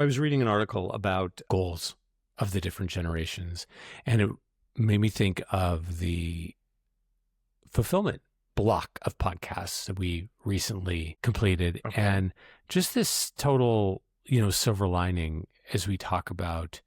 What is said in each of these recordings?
I was reading an article about goals of the different generations, and it made me think of the fulfillment block of podcasts that we recently completed. Okay. And just this total, silver lining as we talk about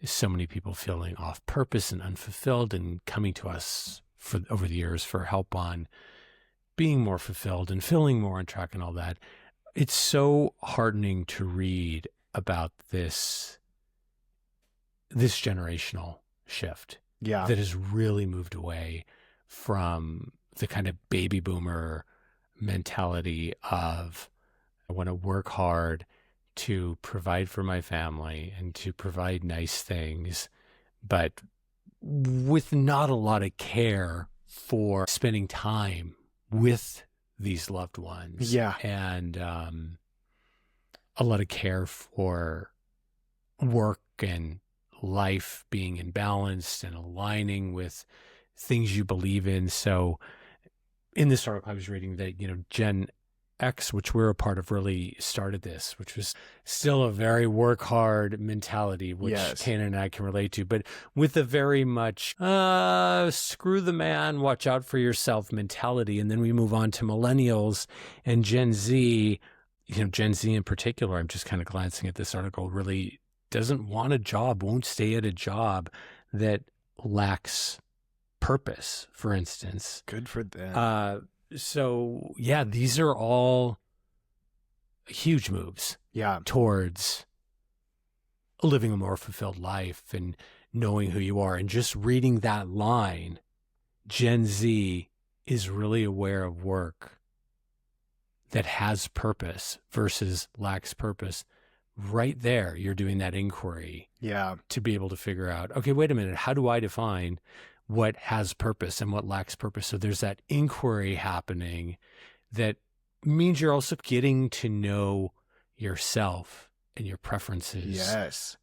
so many people feeling off purpose and unfulfilled and coming to us over the years for help on being more fulfilled and feeling more on track and all that. It's so heartening to read about this generational shift Yeah. that has really moved away from the kind of baby boomer mentality of I want to work hard to provide for my family and to provide nice things, but with not a lot of care for spending time with these loved ones. Yeah. And a lot of care for work and life being in balance and aligning with things you believe in. So in this article I was reading that, Gen X, which we're a part of, really started this, which was still a very work hard mentality, which Tana and I can relate to, but with a very much screw the man, watch out for yourself mentality. And then we move on to millennials and Gen Z. Gen Z in particular, I'm just kind of glancing at this article, really doesn't want a job, won't stay at a job that lacks purpose, for instance. Good for them. So yeah, these are all huge moves towards living a more fulfilled life and knowing who you are. And just reading that line, Gen Z is really aware of work that has purpose versus lacks purpose. Right there, you're doing that inquiry to be able to figure out, okay, wait a minute, how do I define what has purpose and what lacks purpose? So there's that inquiry happening that means you're also getting to know yourself and your preferences. Yes.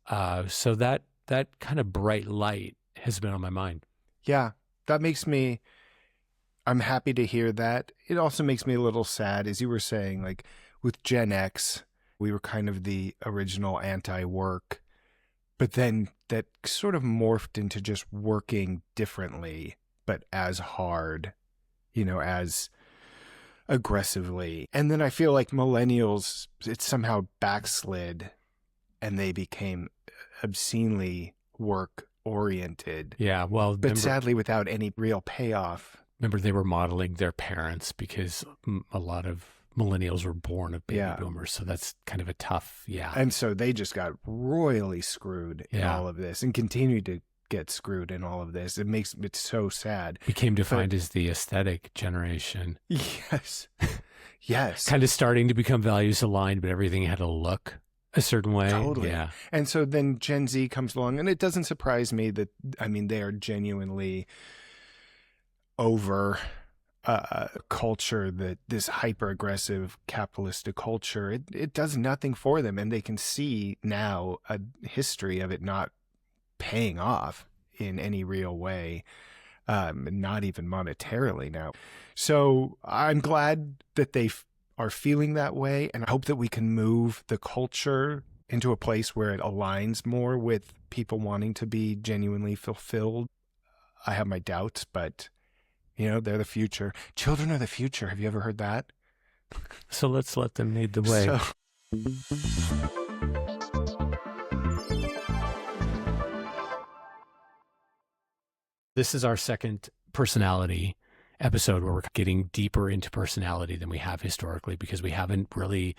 So that kind of bright light has been on my mind. Yeah, that makes me, I'm happy to hear that. It also makes me a little sad, as you were saying, like with Gen X, we were kind of the original anti-work, but then that sort of morphed into just working differently, but as hard, as aggressively. And then I feel like millennials, it somehow backslid and they became obscenely work-oriented. Yeah, well, but sadly without any real payoff. Remember, they were modeling their parents because a lot of millennials were born of baby boomers. So that's kind of a tough, And so they just got royally screwed in all of this and continue to get screwed in all of this. It makes it so sad. Became defined as the aesthetic generation. Yes. Yes. Kind of starting to become values aligned, but everything had to look a certain way. Totally. Yeah. And so then Gen Z comes along, and it doesn't surprise me that, they are genuinely over culture, that this hyper aggressive capitalistic culture, it does nothing for them. And they can see now a history of it not paying off in any real way, not even monetarily now. So I'm glad that they are feeling that way. And I hope that we can move the culture into a place where it aligns more with people wanting to be genuinely fulfilled. I have my doubts, but they're the future. Children are the future. Have you ever heard that? So let's let them lead the way. This is our second personality episode where we're getting deeper into personality than we have historically, because we haven't really,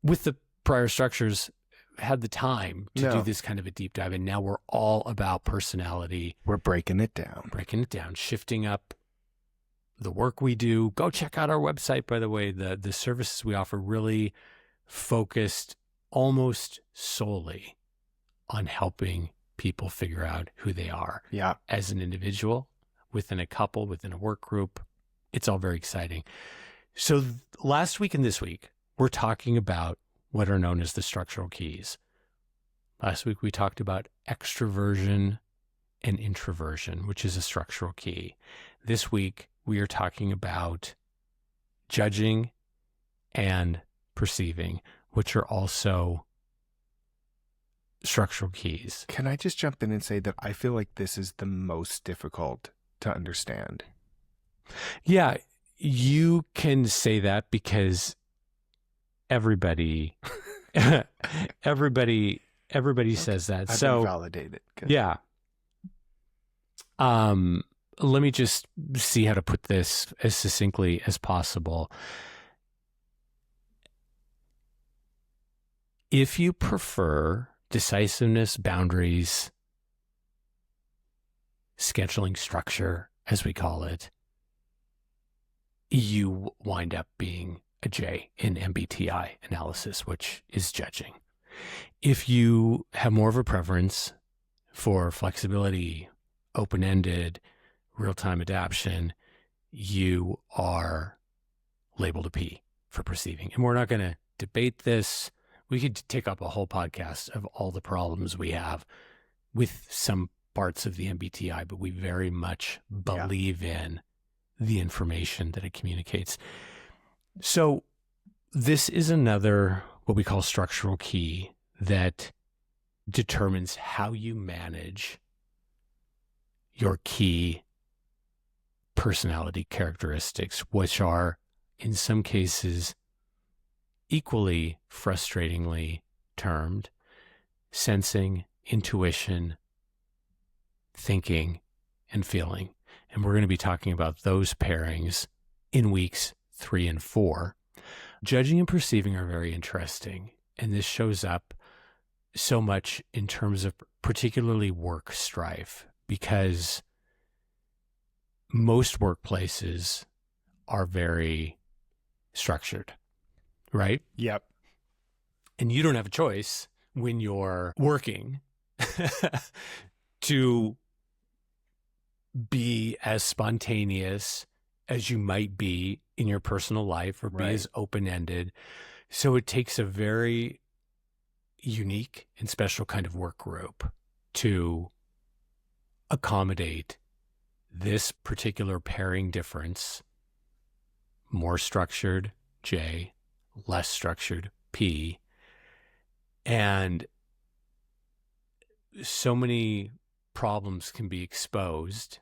with the prior structures, had the time to do this kind of a deep dive. And now we're all about personality. We're breaking it down, shifting up the work we do. Go check out our website, by the way. The services we offer really focused almost solely on helping people figure out who they are as an individual, within a couple, within a work group. It's all very exciting. So last week and this week, we're talking about what are known as the structural keys. Last week, we talked about extroversion and introversion, which is a structural key. This week, we are talking about judging and perceiving, which are also structural keys. Can I just jump in and say that I feel like this is the most difficult to understand? Yeah, you can say that because everybody everybody says that. I've So been validated. Good. yeah. Let me just see how to put this as succinctly as possible. If you prefer decisiveness, boundaries, scheduling structure, as we call it, you wind up being a J in MBTI analysis, which is judging. If you have more of a preference for flexibility, open-ended, real-time adaption, you are labeled a P for perceiving. And we're not going to debate this. We could take up a whole podcast of all the problems we have with some parts of the MBTI, but we very much believe in the information that it communicates. So this is another, what we call structural key, that determines how you manage your key personality characteristics, which are in some cases equally frustratingly termed sensing, intuition, thinking, and feeling. And we're going to be talking about those pairings in weeks 3 and 4. Judging and perceiving are very interesting. And this shows up so much in terms of particularly work strife, because most workplaces are very structured, right? Yep. And you don't have a choice when you're working to be as spontaneous as you might be in your personal life, or be as open-ended. So it takes a very unique and special kind of work group to accommodate this particular pairing difference. More structured, J, less structured, P. And so many problems can be exposed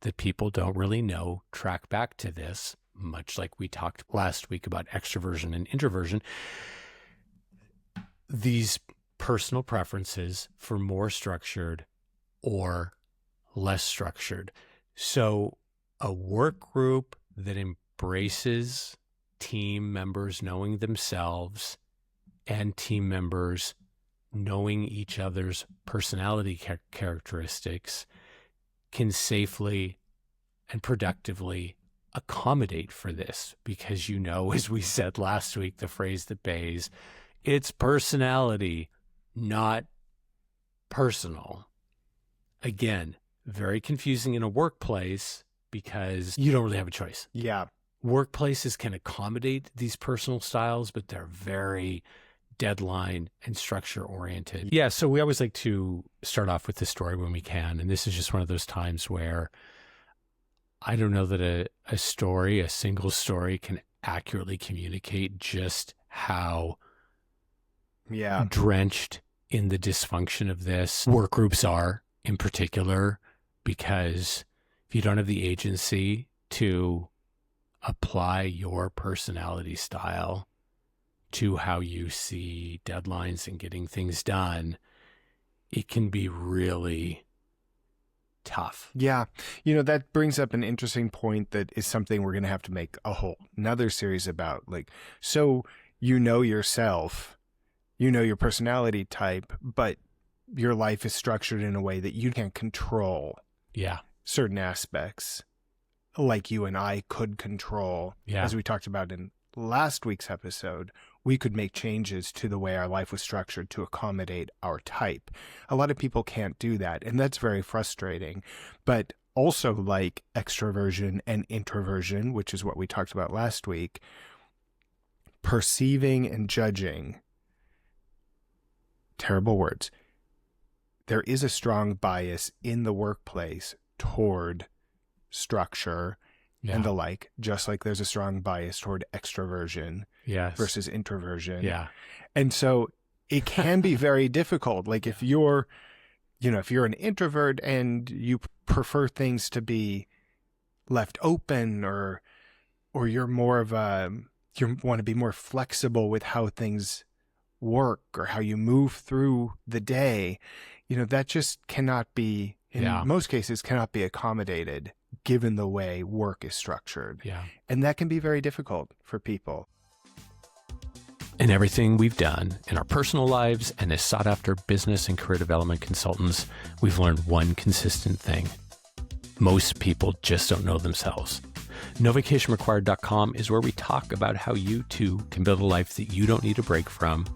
that people don't really know track back to this, much like we talked last week about extroversion and introversion. These personal preferences for more structured or less structured. So a work group that embraces team members knowing themselves and team members knowing each other's personality characteristics can safely and productively accommodate for this, because, you know, as we said last week, the phrase that pays, it's personality, not personal. Again, very confusing in a workplace because you don't really have a choice. Yeah. Workplaces can accommodate these personal styles, but they're very deadline and structure oriented. Yeah, so we always like to start off with the story when we can. And this is just one of those times where I don't know that a single story can accurately communicate just how drenched in the dysfunction of this work groups are in particular, because if you don't have the agency to apply your personality style to how you see deadlines and getting things done, it can be really tough. Yeah. You know, that brings up an interesting point that is something we're going to have to make another series about. Like, so you know yourself, you know your personality type, but your life is structured in a way that you can't control certain aspects like you and I could control. As we talked about in last week's episode, we could make changes to the way our life was structured to accommodate our type. A lot of people can't do that, and that's very frustrating. But also, like extroversion and introversion, which is what we talked about last week, perceiving and judging, terrible words, there is a strong bias in the workplace toward structure and the like, just like there's a strong bias toward extroversion versus introversion. Yeah. And so it can be very difficult. Like if you're an introvert and you prefer things to be left open, or you're more of you want to be more flexible with how things work or how you move through the day, that just cannot be, in most cases, cannot be accommodated given the way work is structured. Yeah. And that can be very difficult for people. In everything we've done in our personal lives and as sought after business and career development consultants, we've learned one consistent thing. Most people just don't know themselves. NoVacationRequired.com is where we talk about how you too can build a life that you don't need a break from,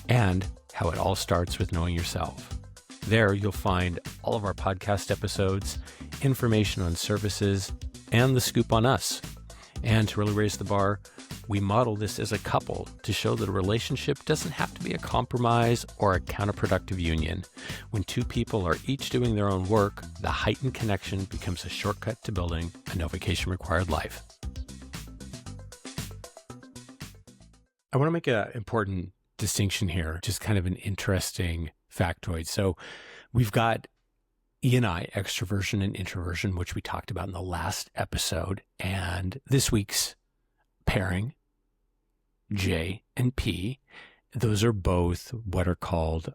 and how it all starts with knowing yourself. There you'll find all of our podcast episodes, information on services, and the scoop on us. And to really raise the bar, we model this as a couple to show that a relationship doesn't have to be a compromise or a counterproductive union. When two people are each doing their own work, the heightened connection becomes a shortcut to building a no vacation required life. I want to make an important distinction here, just kind of an interesting factoid. So we've got E&I, extroversion and introversion, which we talked about in the last episode. And this week's pairing, J and P, those are both what are called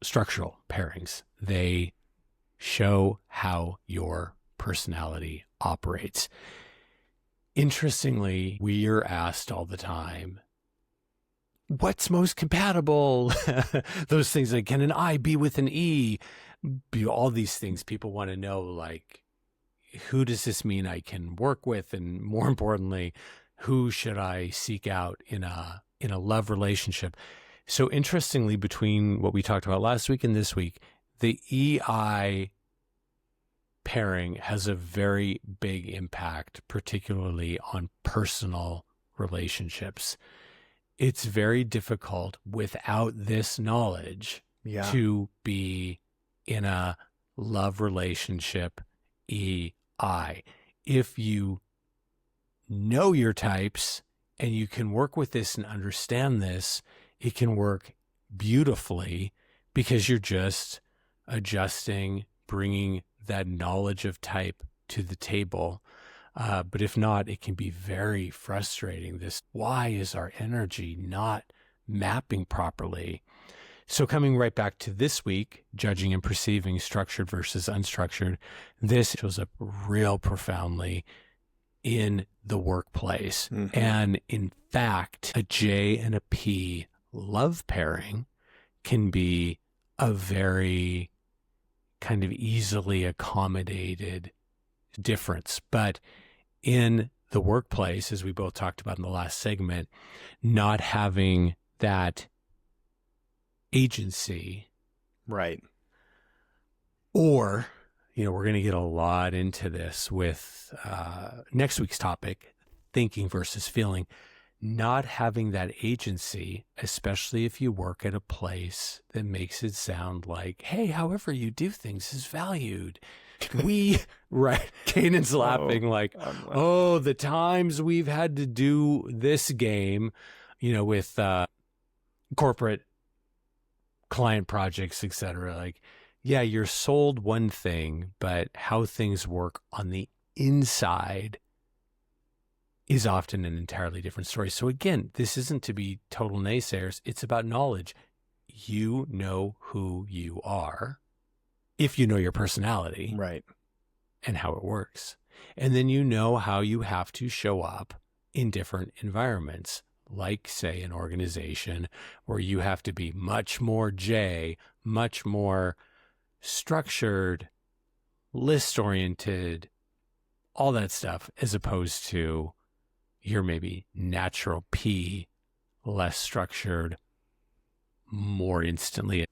structural pairings. They show how your personality operates. Interestingly, we are asked all the time, what's most compatible? Those things like, can an I be with an E? All these things people want to know, like, who does this mean I can work with? And more importantly, who should I seek out in a love relationship? So interestingly, between what we talked about last week and this week, the EI pairing has a very big impact, particularly on personal relationships. It's very difficult without this knowledge to be in a love relationship EI. If you know your types and you can work with this and understand this, it can work beautifully because you're just adjusting, bringing that knowledge of type to the table. But if not, it can be very frustrating. Why is our energy not mapping properly? So coming right back to this week, judging and perceiving structured versus unstructured, this shows up real profoundly in the workplace. Mm-hmm. And in fact, a J and a P love pairing can be a very kind of easily accommodated difference. But in the workplace, as we both talked about in the last segment, not having that agency. Right. Or, we're going to get a lot into this with next week's topic, thinking versus feeling. Not having that agency, especially if you work at a place that makes it sound like, hey, however you do things is valued. Right. Kanan's laughing the times we've had to do this game, with corporate client projects, et cetera. Like, yeah, you're sold one thing, but how things work on the inside is often an entirely different story. So again, this isn't to be total naysayers. It's about knowledge. You know who you are if you know your personality. Right. And how it works. And then you know how you have to show up in different environments, like, say, an organization where you have to be much more J, much more structured, list-oriented, all that stuff, as opposed to your maybe natural P, less structured, more instantly.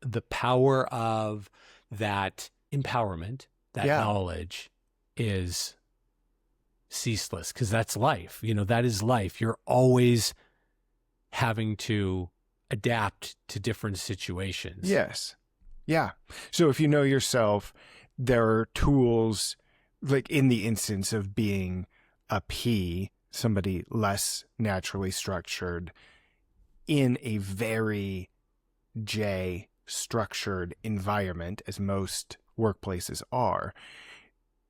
The power of that empowerment, that knowledge is ceaseless, because that's life. That is life. You're always having to adapt to different situations. Yes. Yeah. So if you know yourself, there are tools, like in the instance of being a P, somebody less naturally structured, in a very J structured environment, as most workplaces are,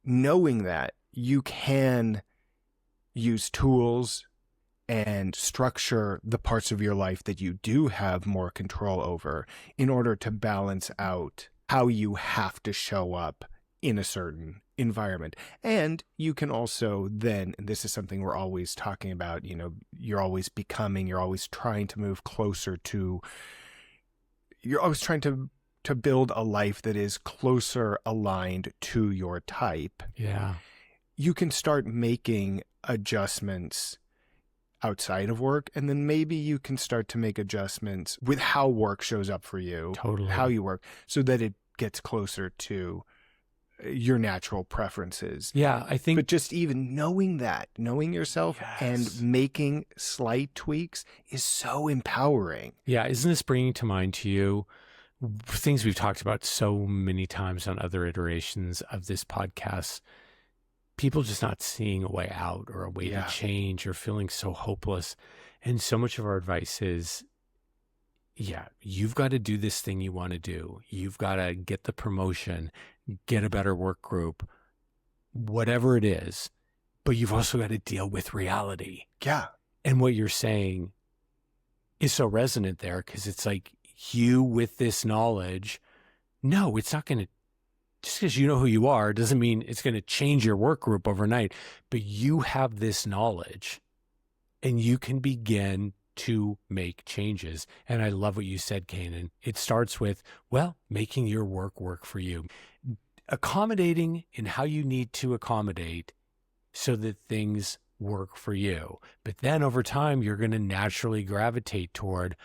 knowing that you can use tools and structure the parts of your life that you do have more control over in order to balance out how you have to show up in a certain environment. And you can also then, and this is something we're always talking about, you're always becoming, you're always trying to move closer to, you're always trying to build a life that is closer aligned to your type. Yeah. You can start making adjustments outside of work, and then maybe you can start to make adjustments with how work shows up for you, Totally. how you work, so that it gets closer to your natural preferences. Yeah, I think. But just even knowing yourself and making slight tweaks is so empowering. Yeah, isn't this bringing to mind to you things we've talked about so many times on other iterations of this podcast? People just not seeing a way out or a way to change or feeling so hopeless. And so much of our advice is, you've got to do this thing you want to do. You've got to get the promotion, get a better work group, whatever it is. But you've also got to deal with reality. Yeah. And what you're saying is so resonant there, because it's like, you with this knowledge, no, it's not going to, just because you know who you are doesn't mean it's going to change your work group overnight, but you have this knowledge and you can begin to make changes. And I love what you said, Kanan. It starts with, making your work for you, accommodating in how you need to accommodate so that things work for you. But then over time, you're going to naturally gravitate toward,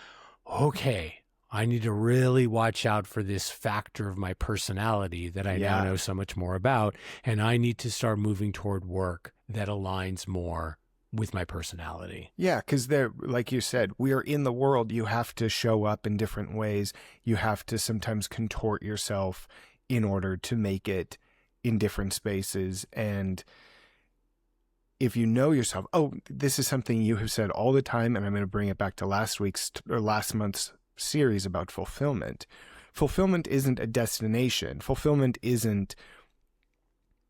okay, I need to really watch out for this factor of my personality that I now know so much more about. And I need to start moving toward work that aligns more with my personality. Yeah, because like you said, we are in the world. You have to show up in different ways. You have to sometimes contort yourself in order to make it in different spaces. And if you know yourself, this is something you have said all the time, and I'm going to bring it back to last month's series about fulfillment. Fulfillment isn't a destination. Fulfillment isn't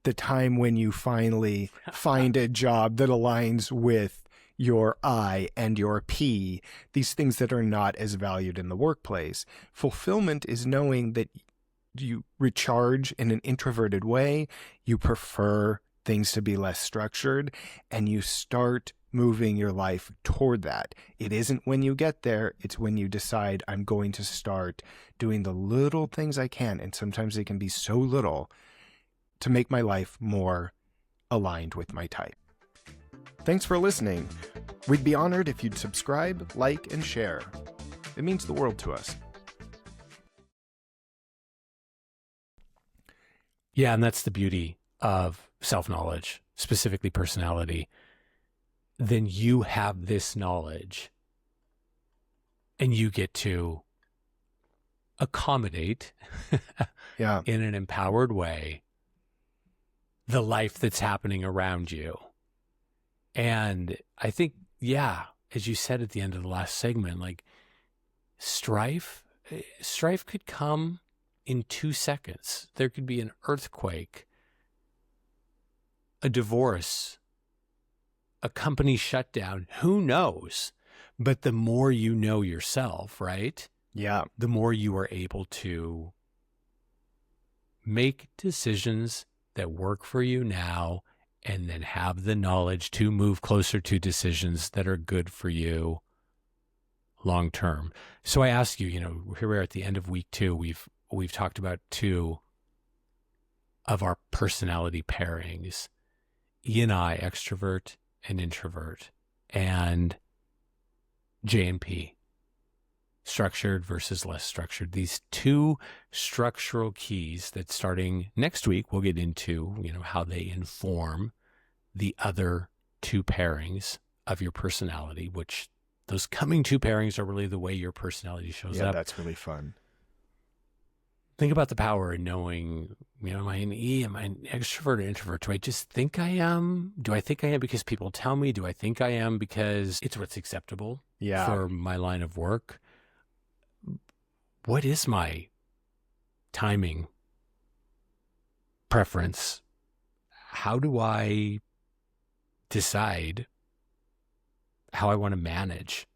the time when you finally find a job that aligns with your I and your P, these things that are not as valued in the workplace. Fulfillment is knowing that you recharge in an introverted way, you prefer things to be less structured, and you start moving your life toward that. It isn't when you get there, it's when you decide, I'm going to start doing the little things I can, and sometimes they can be so little, to make my life more aligned with my type. Thanks for listening. We'd be honored if you'd subscribe, like, and share. It means the world to us. Yeah, and that's the beauty of self-knowledge, specifically personality. Then you have this knowledge and you get to accommodate in an empowered way the life that's happening around you. And I think, as you said at the end of the last segment, like strife could come in 2 seconds. There could be an earthquake, a divorce, a company shutdown, who knows? But the more you know yourself, right? Yeah. The more you are able to make decisions that work for you now, and then have the knowledge to move closer to decisions that are good for you long term. So I ask you, here we are at the end of week 2. We've talked about 2 of our personality pairings, E and I, extrovert and introvert, and J and P, structured versus less structured. These 2 structural keys that starting next week, we'll get into, how they inform the other 2 pairings of your personality, which those coming 2 pairings are really the way your personality shows up. Yeah, that's really fun. Think about the power in knowing, am I an E? Am I an extrovert or introvert? Do I just think I am? Do I think I am because people tell me? Do I think I am because it's what's acceptable for my line of work? What is my timing preference? How do I decide how I want to manage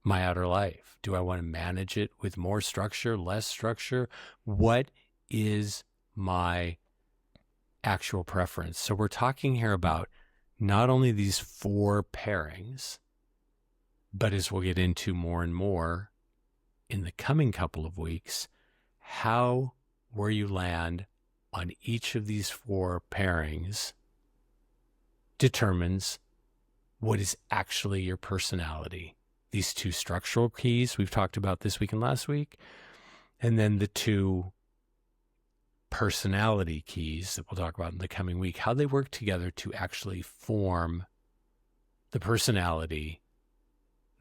my outer life? Do I want to manage it with more structure, less structure? What is my actual preference? So we're talking here about not only these 4 pairings, but as we'll get into more and more in the coming couple of weeks, how where you land on each of these 4 pairings determines what is actually your personality. These 2 structural keys we've talked about this week and last week, and then the 2 personality keys that we'll talk about in the coming week, how they work together to actually form the personality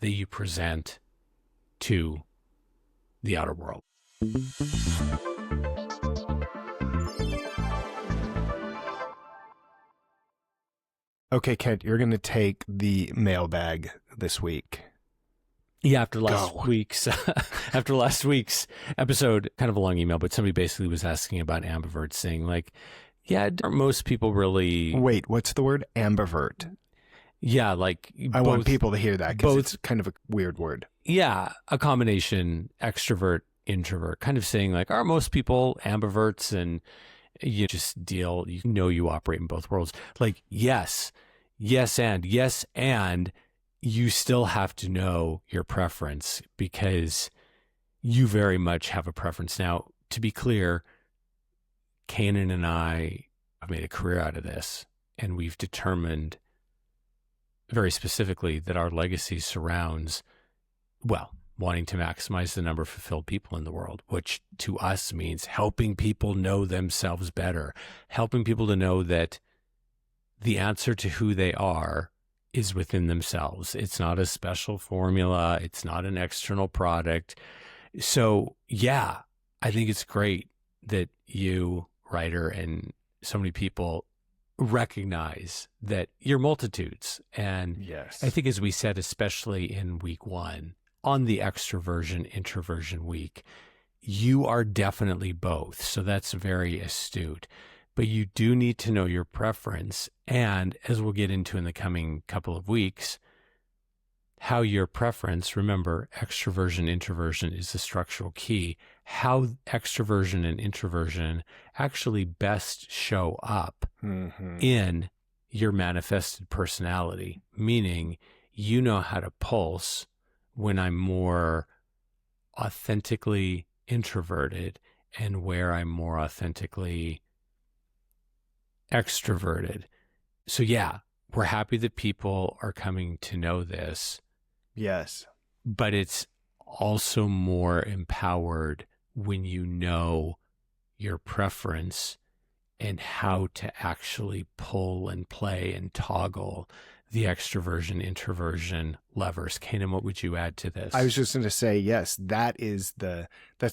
that you present to the outer world. Okay, Kent, you're going to take the mailbag this week. Yeah, after last week's episode, kind of a long email, but somebody basically was asking about ambiverts, saying like, yeah, are most people really... Wait, what's the word? Ambivert. Yeah, like... I want people to hear that because it's kind of a weird word. Yeah, a combination, extrovert, introvert, kind of saying like, are most people ambiverts? And you just you operate in both worlds. Like, yes, and you still have to know your preference because you very much have a preference. Now, to be clear, Kanan and I have made a career out of this, and we've determined very specifically that our legacy surrounds, wanting to maximize the number of fulfilled people in the world, which to us means helping people know themselves better, helping people to know that the answer to who they are is within themselves. It's not a special formula. It's not an external product. So yeah, I think it's great that you, writer, and so many people recognize that you're multitudes. And yes, I think as we said, especially in week 1, on the extroversion, introversion week, you are definitely both. So that's very astute. But you do need to know your preference. And as we'll get into in the coming couple of weeks, how your preference, remember, extroversion, introversion is the structural key, how extroversion and introversion actually best show up in your manifested personality, meaning you know how to pulse when I'm more authentically introverted and where I'm more authentically extroverted. So yeah, we're happy that people are coming to know this. Yes. But it's also more empowered when you know your preference and how to actually pull and play and toggle the extroversion, introversion levers. Kanan, what would you add to this? I was just going to say, yes, that's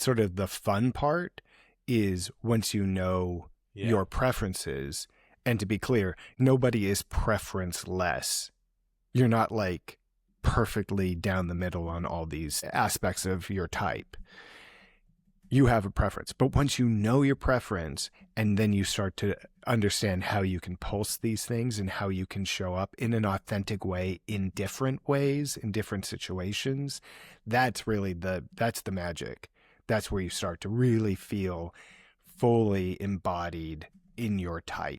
sort of the fun part is once you know your preferences. And to be clear, nobody is preference-less. You're not like perfectly down the middle on all these aspects of your type. You have a preference. But once you know your preference and then you start to understand how you can pulse these things and how you can show up in an authentic way in different ways, in different situations, that's the magic. That's where you start to really feel fully embodied in your type.